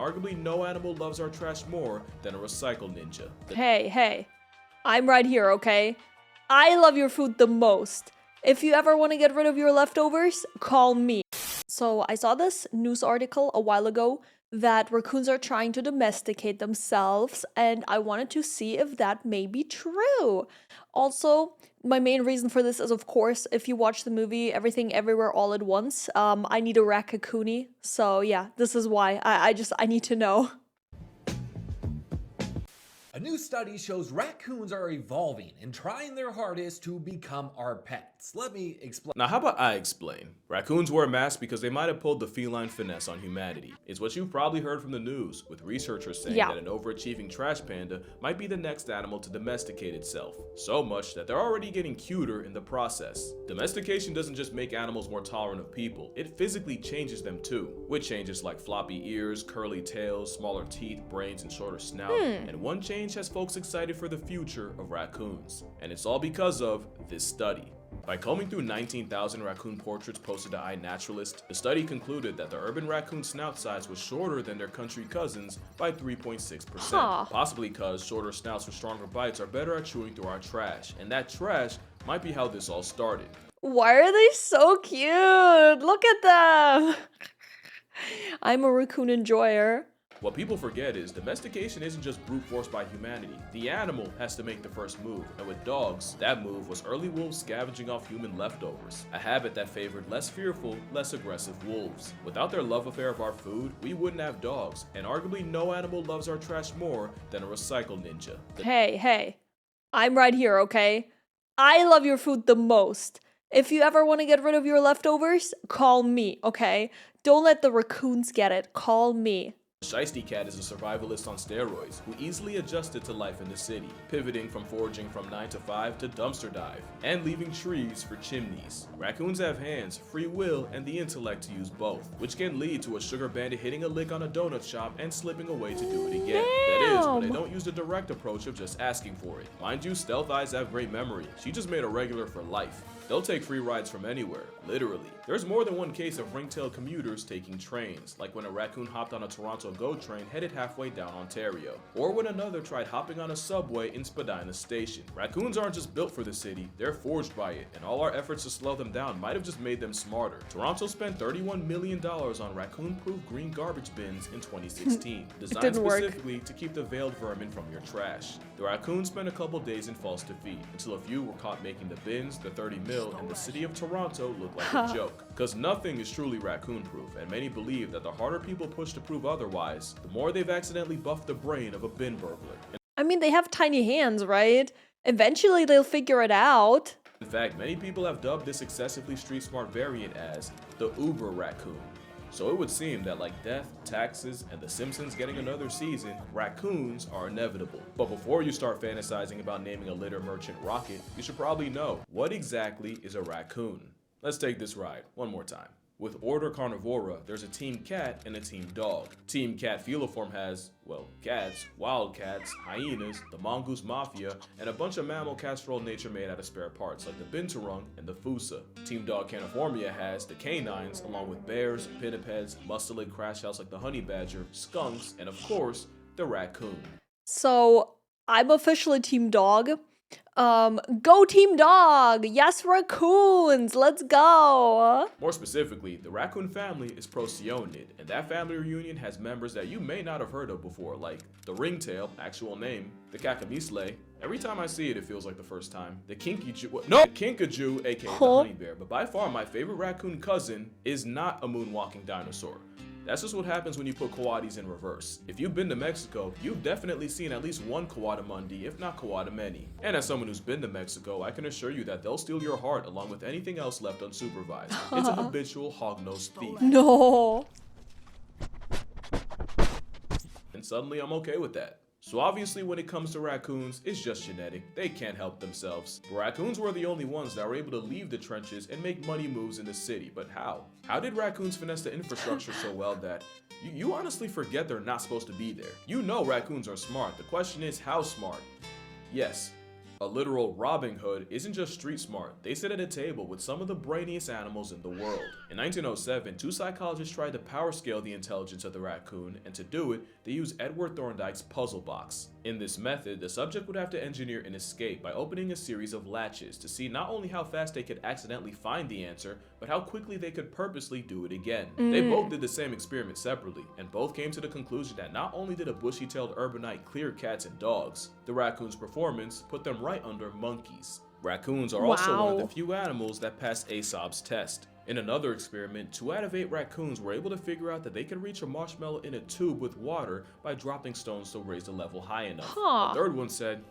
arguably no animal loves our trash more than a recycle ninja. Hey, I'm right here, okay? I love your food the most. If you ever want to get rid of your leftovers, call me. So I saw this news article a while ago that raccoons are trying to domesticate themselves, and I wanted to see if that may be true. Also, my main reason for this is, of course, if you watch the movie Everything Everywhere All at Once, I need a raccoon. So yeah, this is why. I need to know. A new study shows raccoons are evolving and trying their hardest to become our pets. Let me explain. Now, how about I explain? Raccoons wear masks because they might have pulled the feline finesse on humanity. It's what you've probably heard from the news, with researchers saying that an overachieving trash panda might be the next animal to domesticate itself. So much that they're already getting cuter in the process. Domestication doesn't just make animals more tolerant of people, it physically changes them too, with changes like floppy ears, curly tails, smaller teeth, brains, and shorter snout. And one change has folks excited for the future of raccoons. And it's all because of this study. By combing through 19,000 raccoon portraits posted to iNaturalist, the study concluded that the urban raccoon snout size was shorter than their country cousins by 3.6%. Possibly because shorter snouts with stronger bites are better at chewing through our trash, and that trash might be how this all started. Why are they so cute? Look at them! I'm a raccoon enjoyer. What people forget is domestication isn't just brute force by humanity. The animal has to make the first move, and with dogs, that move was early wolves scavenging off human leftovers, a habit that favored less fearful, less aggressive wolves. Without their love affair of our food, we wouldn't have dogs, and arguably no animal loves our trash more than a recycle ninja. Hey, I'm right here, okay? I love your food the most. If you ever want to get rid of your leftovers, call me, okay? Don't let the raccoons get it. Call me. Shiesty Cat is a survivalist on steroids who easily adjusted to life in the city, pivoting from foraging from 9 to 5 to dumpster dive, and leaving trees for chimneys. Raccoons have hands, free will, and the intellect to use both, which can lead to a sugar bandit hitting a lick on a donut shop and slipping away to do it again. That is, when they don't use the direct approach of just asking for it. Mind you, Stealth Eyes have great memory. She just made a regular for life. They'll take free rides from anywhere, literally. There's more than one case of ring-tailed commuters taking trains, like when a raccoon hopped on a Toronto GO train headed halfway down Ontario, or when another tried hopping on a subway in Spadina Station. Raccoons aren't just built for the city, they're forged by it, and all our efforts to slow them down might have just made them smarter. Toronto spent $31 million on raccoon-proof green garbage bins in 2016, designed specifically to keep the veiled vermin from your trash. The raccoons spent a couple days in false defeat, until a few were caught making the bins, the 30 mil, and the city of Toronto look like a joke. Because nothing is truly raccoon-proof, and many believe that the harder people push to prove otherwise, the more they've accidentally buffed the brain of a bin burglar. I mean, they have tiny hands, right? Eventually they'll figure it out. In fact, many people have dubbed this excessively street-smart variant as the Uber raccoon. So it would seem that like death, taxes, and The Simpsons getting another season, raccoons are inevitable. But before you start fantasizing about naming a litter merchant Rocket, you should probably know, what exactly is a raccoon? Let's take this ride one more time. With Order Carnivora, there's a Team Cat and a Team Dog. Team Cat Feliform has, well, cats, wildcats, hyenas, the Mongoose Mafia, and a bunch of mammal casserole nature made out of spare parts like the Binturong and the Fusa. Team Dog Caniformia has the canines, along with bears, pinnipeds, mustelid crash house like the honey badger, skunks, and of course, the raccoon. So, I'm officially Team Dog. Go Team Dog! Yes, raccoons! Let's go! More specifically, the raccoon family is Procyon, and that family reunion has members that you may not have heard of before, like the ringtail, actual name, the Kakamisle. Every time I see it, it feels like the first time. The Kinkajou, aka the honey bear, but by far my favorite raccoon cousin is not a moonwalking dinosaur. That's just what happens when you put coatis in reverse. If you've been to Mexico, you've definitely seen at least one coatimundi, if not coatimany. And as someone who's been to Mexico, I can assure you that they'll steal your heart along with anything else left unsupervised. It's a habitual hog-nosed thief. No. And suddenly I'm okay with that. So obviously when it comes to raccoons, it's just genetic. They can't help themselves. But raccoons were the only ones that were able to leave the trenches and make money moves in the city. But how? How did raccoons finesse the infrastructure so well that you honestly forget they're not supposed to be there? You know raccoons are smart. The question is how smart? Yes, A literal Robin Hood isn't just street smart, they sit at a table with some of the brainiest animals in the world. In 1907, two psychologists tried to power scale the intelligence of the raccoon, and to do it, they used Edward Thorndike's puzzle box. In this method, the subject would have to engineer an escape by opening a series of latches to see not only how fast they could accidentally find the answer, but how quickly they could purposely do it again. They both did the same experiment separately, and both came to the conclusion that not only did a bushy-tailed urbanite clear cats and dogs, the raccoon's performance put them right under monkeys. Raccoons are also one of the few animals that pass Aesop's test. In another experiment, 2 out of 8 raccoons were able to figure out that they could reach a marshmallow in a tube with water by dropping stones to raise the level high enough. A third one said,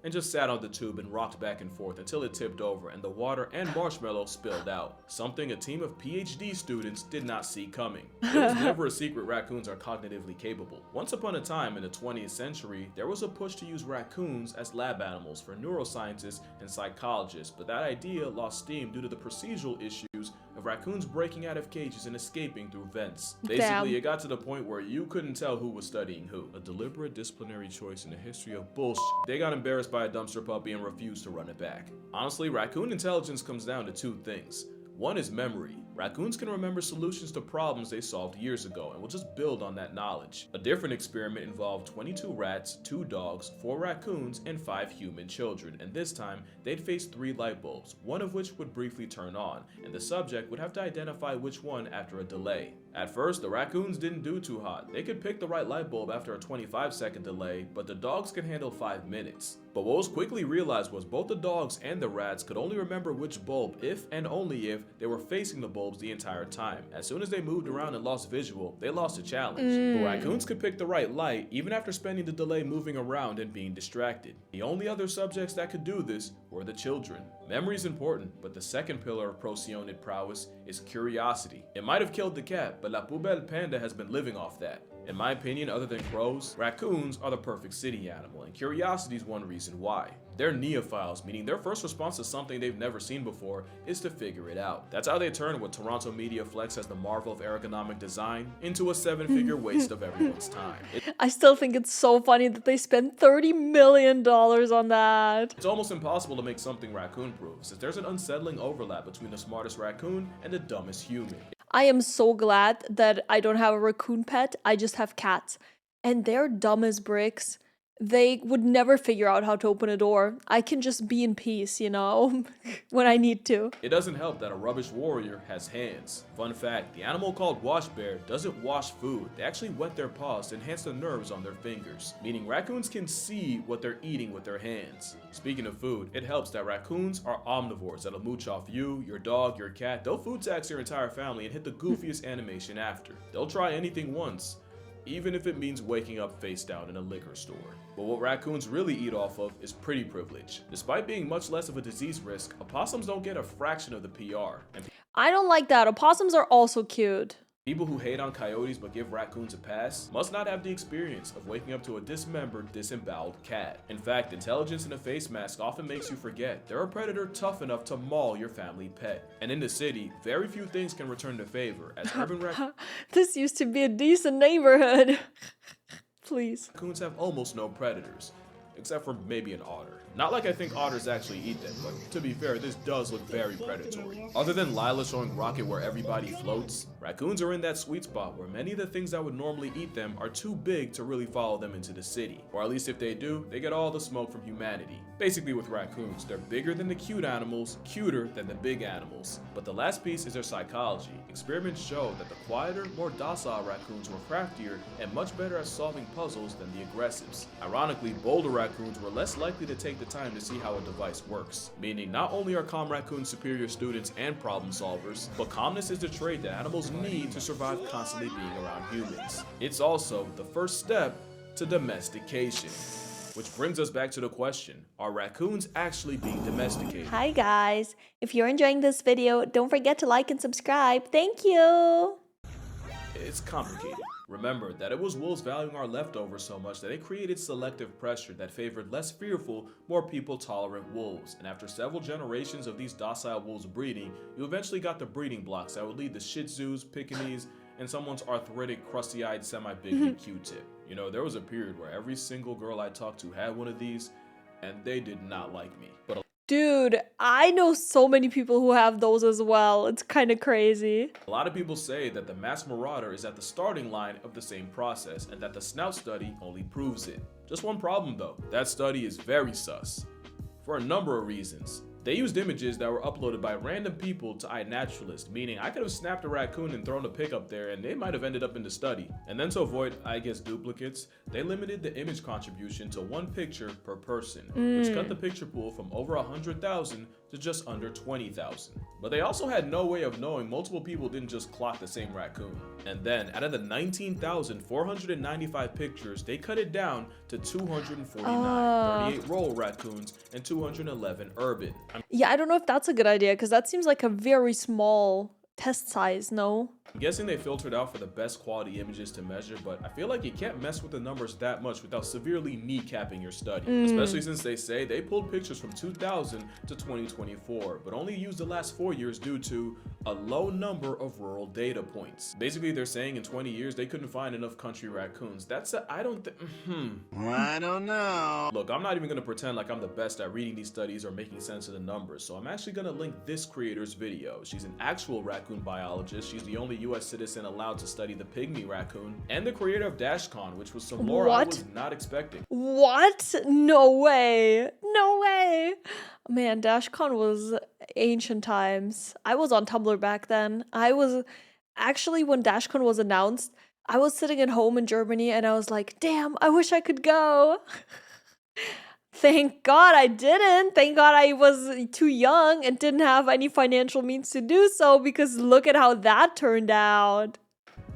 and just sat on the tube and rocked back and forth until it tipped over and the water and marshmallow spilled out. Something a team of PhD students did not see coming. It was never a secret raccoons are cognitively capable. Once upon a time in the 20th century, there was a push to use raccoons as lab animals for neuroscientists and psychologists, but that idea lost steam due to the procedural issues of raccoons breaking out of cages and escaping through vents. Basically, it got to the point where you couldn't tell who was studying who. A deliberate disciplinary choice in the history of bullshit. They got embarrassed by a dumpster puppy and refused to run it back. Honestly, raccoon intelligence comes down to 2 things. One is memory. Raccoons can remember solutions to problems they solved years ago and will just build on that knowledge. A different experiment involved 22 rats, 2 dogs, 4 raccoons, and 5 human children, and this time they'd face 3 light bulbs, one of which would briefly turn on, and the subject would have to identify which one after a delay. At first, the raccoons didn't do too hot. They could pick the right light bulb after a 25-second delay, but the dogs could handle 5 minutes. But what was quickly realized was both the dogs and the rats could only remember which bulb if and only if they were facing the bulbs the entire time. As soon as they moved around and lost visual, they lost the challenge. But raccoons could pick the right light even after spending the delay moving around and being distracted. The only other subjects that could do this were the children. Memory is important, but the second pillar of procyonid prowess is curiosity. It might have killed the cat, but La Poubelle Panda has been living off that. In my opinion, other than crows, raccoons are the perfect city animal, and curiosity is one reason why. They're neophiles, meaning their first response to something they've never seen before is to figure it out. That's how they turn what Toronto media flex as the marvel of ergonomic design into a 7-figure waste of everyone's time. I still think it's so funny that they spent $30 million on that. It's almost impossible to make something raccoon-proof, since there's an unsettling overlap between the smartest raccoon and the dumbest human. I am so glad that I don't have a raccoon pet, I just have cats. And they're dumb as bricks. They would never figure out how to open a door. I can just be in peace, you know, when I need to. It doesn't help that a rubbish warrior has hands. Fun fact, the animal called wash bear doesn't wash food. They actually wet their paws to enhance the nerves on their fingers, meaning raccoons can see what they're eating with their hands. Speaking of food, it helps that raccoons are omnivores that'll mooch off you, your dog, your cat. They'll food tax your entire family and hit the goofiest animation after. They'll try anything once, even if it means waking up face down in a liquor store. But what raccoons really eat off of is pretty privilege. Despite being much less of a disease risk, opossums don't get a fraction of the PR. And I don't like that. Opossums are also cute. people who hate on coyotes but give raccoons a pass must not have the experience of waking up to a dismembered, disemboweled cat. In fact, intelligence in a face mask often makes you forget they're a predator tough enough to maul your family pet. And in the city, very few things can return the favor, as urban This used to be a decent neighborhood. Please. raccoons have almost no predators, except for maybe an otter. Not like I think otters actually eat them, but to be fair, this does look very predatory. Other than Lila showing Rocket where everybody floats, raccoons are in that sweet spot where many of the things that would normally eat them are too big to really follow them into the city. Or at least if they do, they get all the smoke from humanity. Basically with raccoons, they're bigger than the cute animals, cuter than the big animals. But the last piece is their psychology. Experiments show that the quieter, more docile raccoons were craftier and much better at solving puzzles than the aggressives. Ironically, bolder raccoons were less likely to take the time to see how a device works. Meaning, not only are calm raccoons superior students and problem solvers, but calmness is the trait that animals need to survive constantly being around humans. It's also the first step to domestication. Which brings us back to the question, are raccoons actually being domesticated? Hi guys, if you're enjoying this video, don't forget to like and subscribe. Thank you! It's complicated. Remember that it was wolves valuing our leftovers so much that it created selective pressure that favored less fearful, more people-tolerant wolves. And after several generations of these docile wolves breeding, you eventually got the breeding blocks that would lead to Shih Tzus, Pekingese, and someone's arthritic, crusty-eyed, semi-big Q-tip. You know, there was a period where every single girl I talked to had one of these, and they did not like me. But Dude, I know so many people who have those as well. It's kind of crazy. a lot of people say that the mass marauder is at the starting line of the same process and that the snout study only proves it. Just one problem though, that study is very sus. For a number of reasons. They used images that were uploaded by random people to iNaturalist, meaning I could have snapped a raccoon and thrown a pic up there and they might have ended up in the study. And then to avoid, I guess, duplicates, they limited the image contribution to 1 picture per person, which cut the picture pool from over 100,000 to just under 20,000. But they also had no way of knowing multiple people didn't just clock the same raccoon. And then, out of the 19,495 pictures, they cut it down to 249, 38 rural raccoons, and 211 urban. Yeah, I don't know if that's a good idea because that seems like a very small test size, no? I'm guessing they filtered out for the best quality images to measure, but I feel like you can't mess with the numbers that much without severely kneecapping your study. Especially since they say they pulled pictures from 2000 to 2024, but only used the last 4 years due to a low number of rural data points. Basically, they're saying in 20 years they couldn't find enough country raccoons. I don't know. Look, I'm not even gonna pretend like I'm the best at reading these studies or making sense of the numbers, so I'm actually gonna link this creator's video. She's an actual raccoon biologist. She's the only US citizen allowed to study the pygmy raccoon, and the creator of DashCon, which was some lore I was not expecting. What? No way. No way. Man, DashCon was ancient times. I was on Tumblr back then. Actually, when DashCon was announced, I was sitting at home in Germany and I was like, damn, I wish I could go. Thank God I didn't. Thank God I was too young and didn't have any financial means to do so, because look at how that turned out.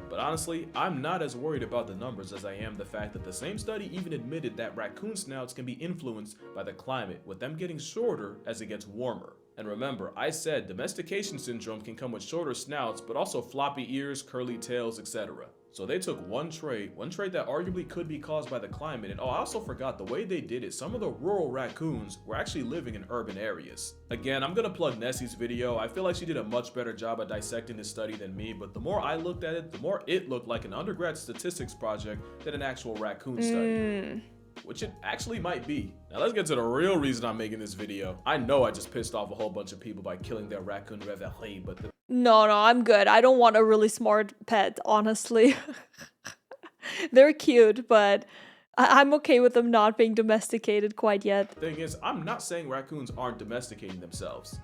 But honestly, I'm not as worried about the numbers as I am the fact that the same study even admitted that raccoon snouts can be influenced by the climate, with them getting shorter as it gets warmer. And remember, I said domestication syndrome can come with shorter snouts, but also floppy ears, curly tails, etc. So they took one trait that arguably could be caused by the climate, and I also forgot the way they did it. Some of the rural raccoons were actually living in urban areas. Again, I'm gonna plug Nessie's video. I feel like she did a much better job at dissecting this study than me, but the more I looked at it, the more it looked like an undergrad statistics project than an actual raccoon study. Which it actually might be. Now let's get to the real reason I'm making this video. I know I just pissed off a whole bunch of people by killing their raccoon reveille, but No, I'm good. I don't want a really smart pet, honestly. They're cute, but I'm okay with them not being domesticated quite yet. Thing is, I'm not saying raccoons aren't domesticating themselves.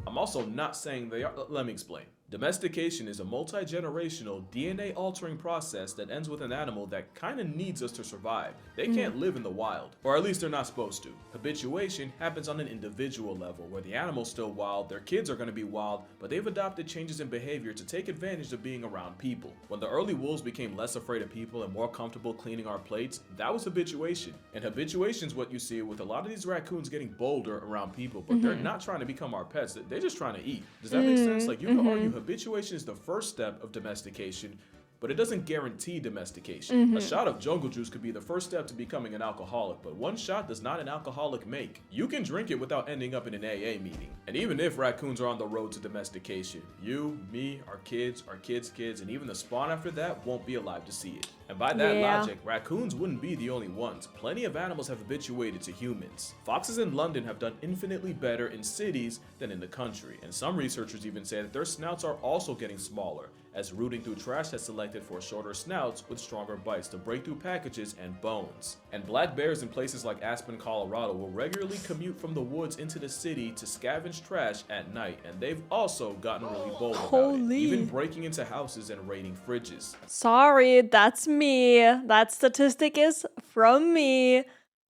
I'm also not saying they are. Let me explain. Domestication is a multi-generational, DNA-altering process that ends with an animal that kinda needs us to survive. They can't live in the wild, or at least they're not supposed to. Habituation happens on an individual level, where the animal's still wild, their kids are gonna be wild, but they've adopted changes in behavior to take advantage of being around people. When the early wolves became less afraid of people and more comfortable cleaning our plates, that was habituation. And habituation is what you see with a lot of these raccoons getting bolder around people, but they're not trying to become our pets, they're just trying to eat. Does that make sense? Like, you can argue habituation is the first step of domestication, but it doesn't guarantee domestication. A shot of jungle juice could be the first step to becoming an alcoholic, but one shot does not an alcoholic make. You can drink it without ending up in an AA meeting. And even if raccoons are on the road to domestication, you, me, our kids, kids, and even the spawn after that won't be alive to see it. And by that logic, raccoons wouldn't be the only ones. Plenty of animals have habituated to humans. Foxes in London have done infinitely better in cities than in the country, and some researchers even say that their snouts are also getting smaller, as rooting through trash has selected for shorter snouts with stronger bites to break through packages and bones. And black bears in places like Aspen, Colorado will regularly commute from the woods into the city to scavenge trash at night, and they've also gotten really bold about it, even breaking into houses and raiding fridges. Sorry, that's me. That statistic is from me.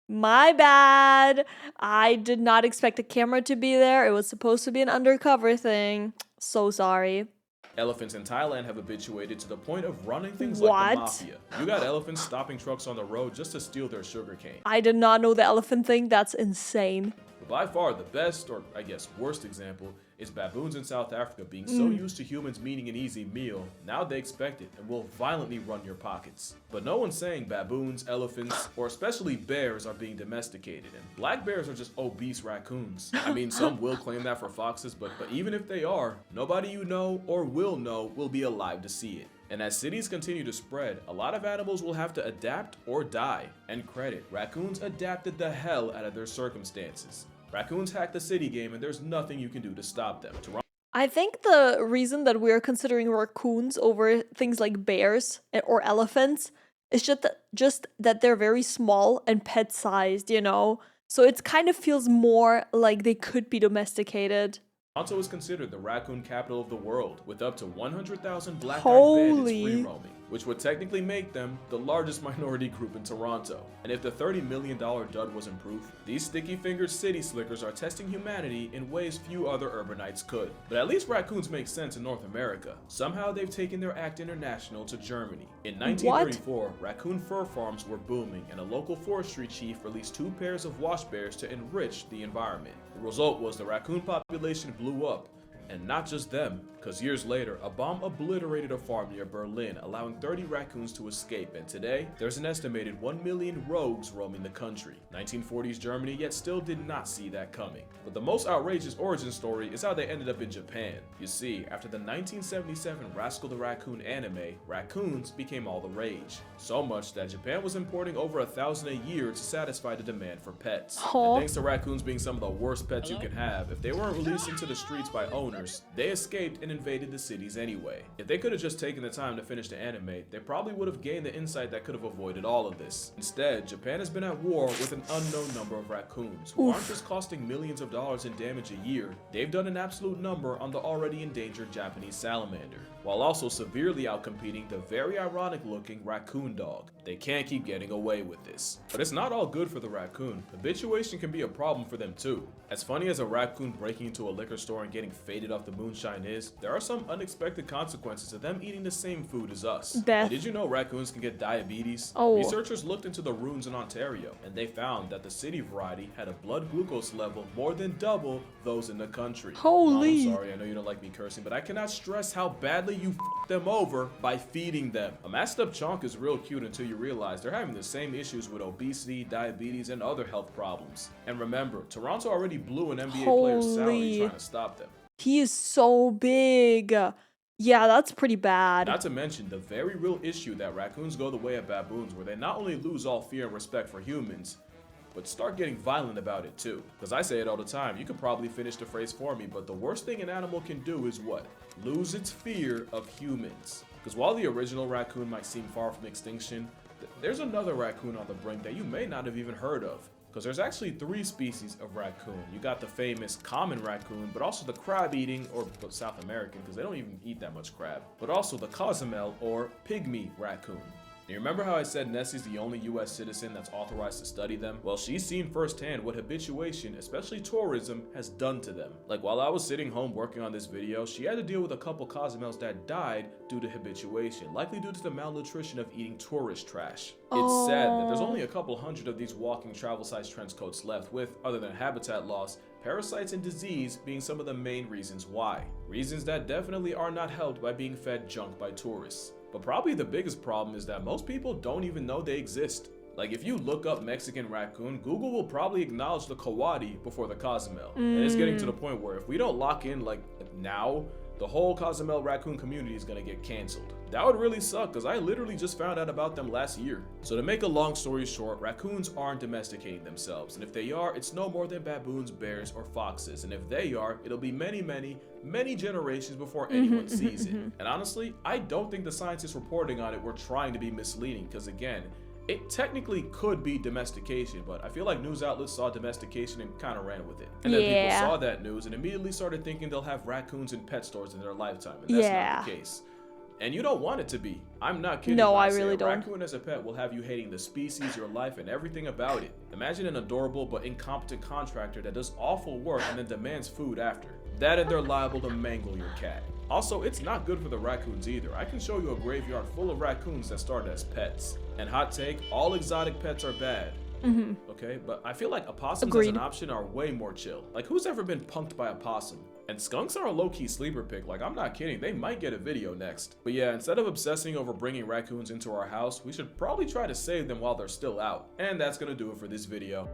My bad. I did not expect a camera to be there. It was supposed to be an undercover thing. So sorry. Elephants in Thailand have habituated to the point of running things like the mafia. You got elephants stopping trucks on the road just to steal their sugarcane. I did not know the elephant thing. That's insane. But by far the best, or I guess worst example, is baboons in South Africa being so used to humans meaning an easy meal, now they expect it and will violently run your pockets. But no one's saying baboons, elephants, or especially bears are being domesticated, and black bears are just obese raccoons. I mean, some will claim that for foxes, but even if they are, nobody you know or will know will be alive to see it. And as cities continue to spread, a lot of animals will have to adapt or die. And credit, raccoons adapted the hell out of their circumstances. Raccoons hack the city game and there's nothing you can do to stop them. I think the reason that we're considering raccoons over things like bears or elephants is just that they're very small and pet-sized, you know? So it kind of feels more like they could be domesticated. Toronto is considered the raccoon capital of the world, with up to 100,000 black-eyed bandits free roaming, which would technically make them the largest minority group in Toronto. And if the $30 million dud wasn't proof, these sticky-fingered city slickers are testing humanity in ways few other urbanites could. But at least raccoons make sense in North America. Somehow they've taken their act international to Germany. In 1934, raccoon fur farms were booming, and a local forestry chief released 2 pairs of wash bears to enrich the environment. The result was the raccoon population blew up. And not just them, because years later, a bomb obliterated a farm near Berlin, allowing 30 raccoons to escape, and today, there's an estimated 1 million rogues roaming the country. 1940s Germany yet still did not see that coming. But the most outrageous origin story is how they ended up in Japan. You see, after the 1977 Rascal the Raccoon anime, raccoons became all the rage. So much that Japan was importing over 1,000 a year to satisfy the demand for pets. And thanks to raccoons being some of the worst pets you can have, if they weren't released into the streets by owners, they escaped and invaded the cities anyway. If they could have just taken the time to finish the anime, they probably would have gained the insight that could have avoided all of this. Instead, Japan has been at war with an unknown number of raccoons, who aren't just costing millions of dollars in damage a year, they've done an absolute number on the already endangered Japanese salamander, while also severely outcompeting the very ironic looking raccoon dog. They can't keep getting away with this. But it's not all good for the raccoon. Habituation can be a problem for them too. As funny as a raccoon breaking into a liquor store and getting faded off the moonshine is, there are some unexpected consequences to them eating the same food as us. Death. Did you know raccoons can get diabetes? Researchers looked into the ruins in Ontario, and they found that the city variety had a blood glucose level more than double those in the country. Holy! Mom, I'm sorry, I know you don't like me cursing, but I cannot stress how badly you f***ed them over by feeding them. A mashed up chonk is real cute until you realize they're having the same issues with obesity, diabetes, and other health problems. And remember, Toronto already blew an NBA player's salary trying to stop them. He is so big. Yeah, that's pretty bad. Not to mention the very real issue that raccoons go the way of baboons, where they not only lose all fear and respect for humans, but start getting violent about it too. Because I say it all the time, you could probably finish the phrase for me, but the worst thing an animal can do is what? Lose its fear of humans. Because while the original raccoon might seem far from extinction, there's another raccoon on the brink that you may not have even heard of. Because there's actually 3 species of raccoon. You got the famous common raccoon, but also the crab-eating, or South American, because they don't even eat that much crab, but also the Cozumel or pygmy raccoon. You remember how I said Nessie's the only US citizen that's authorized to study them? Well, she's seen firsthand what habituation, especially tourism, has done to them. Like while I was sitting home working on this video, she had to deal with a couple Cozumels that died due to habituation, likely due to the malnutrition of eating tourist trash. It's sad that there's only a couple hundred of these walking travel-sized trench coats left with, other than habitat loss, parasites and disease being some of the main reasons why. Reasons that definitely are not helped by being fed junk by tourists. But probably the biggest problem is that most people don't even know they exist. Like if you look up Mexican raccoon, Google will probably acknowledge the coati before the Cozumel. And it's getting to the point where if we don't lock in like now, the whole Cozumel raccoon community is gonna get canceled. That would really suck because I literally just found out about them last year. So to make a long story short, raccoons aren't domesticating themselves. And if they are, it's no more than baboons, bears, or foxes. And if they are, it'll be many generations before anyone sees it. And honestly, I don't think the scientists reporting on it were trying to be misleading because again, it technically could be domestication, but I feel like news outlets saw domestication and kind of ran with it. And then people saw that news and immediately started thinking they'll have raccoons in pet stores in their lifetime, and that's not the case. And you don't want it to be. I'm not kidding. No, I really don't. A raccoon as a pet will have you hating the species, your life, and everything about it. Imagine an adorable but incompetent contractor that does awful work and then demands food after. That and they're liable to mangle your cat. Also, it's not good for the raccoons either. I can show you a graveyard full of raccoons that started as pets. And hot take, all exotic pets are bad. Okay, but I feel like opossums as an option are way more chill. Like who's ever been punked by a possum? And skunks are a low-key sleeper pick, like I'm not kidding, they might get a video next. But yeah, instead of obsessing over bringing raccoons into our house, we should probably try to save them while they're still out. And that's gonna do it for this video.